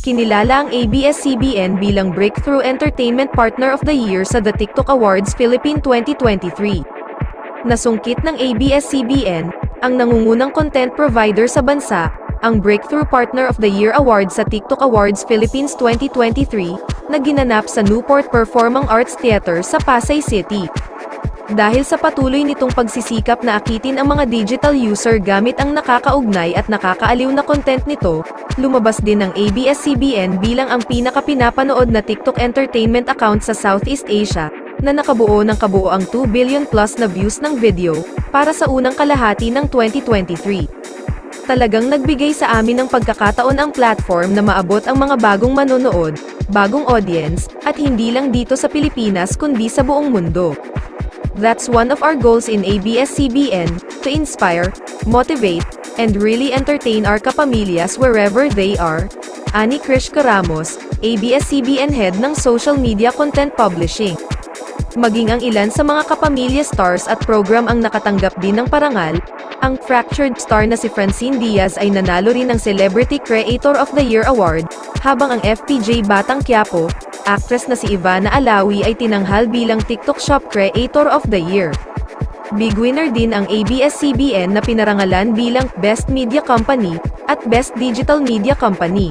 Kinilala ang ABS-CBN bilang Breakthrough Entertainment Partner of the Year sa The TikTok Awards Philippine 2023. Nasungkit ng ABS-CBN, ang nangungunang content provider sa bansa, ang Breakthrough Partner of the Year Award sa TikTok Awards Philippines 2023, na ginanap sa Newport Performing Arts Theater sa Pasay City. Dahil sa patuloy nitong pagsisikap na akitin ang mga digital user gamit ang nakakaugnay at nakakaaliw na content nito, lumabas din ang ABS-CBN bilang ang pinakapinapanood na TikTok entertainment account sa Southeast Asia, na nakabuo ng kabuoang 2 billion plus na views ng video, para sa unang kalahati ng 2023. Talagang nagbigay sa amin ng pagkakataon ang platform na maabot ang mga bagong manonood, bagong audience, at hindi lang dito sa Pilipinas kundi sa buong mundo. That's one of our goals in ABS-CBN, to inspire, motivate, and really entertain our kapamilyas wherever they are. Ani Krish Ramos, ABS-CBN Head ng Social Media Content Publishing. Maging ang ilan sa mga kapamilya stars at program ang nakatanggap din ng parangal, ang fractured star na si Francine Diaz ay nanalo rin ng Celebrity Creator of the Year Award, habang ang FPJ Batang Quiapo, actress na si Ivana Alawi ay tinanghal bilang TikTok Shop Creator of the Year. Big winner din ang ABS-CBN na pinarangalan bilang Best Media Company at Best Digital Media Company.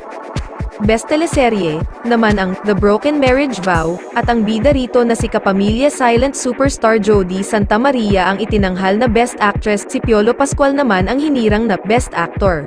Best Teleserye naman ang The Broken Marriage Vow, at ang bida rito na si kapamilya silent superstar Jody Santa Maria ang itinanghal na Best Actress. Si Piolo Pascual naman ang hinirang na Best Actor.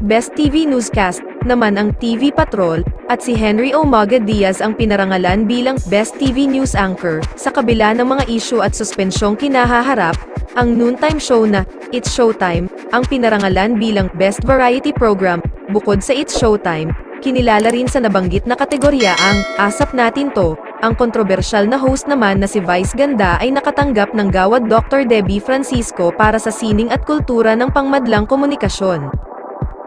Best TV Newscast naman ang TV Patrol, at si Henry Omaga Diaz ang pinarangalan bilang Best TV News Anchor. Sa kabila ng mga issue at suspensyong kinahaharap, ang noontime show na It's Showtime ang pinarangalan bilang Best Variety Program. Bukod sa It's Showtime, kinilala rin sa nabanggit na kategorya ang Asap Natin To. Ang kontrobersyal na host naman na si Vice Ganda ay nakatanggap ng Gawad Dr. Debbie Francisco para sa sining at kultura ng pangmadlang komunikasyon.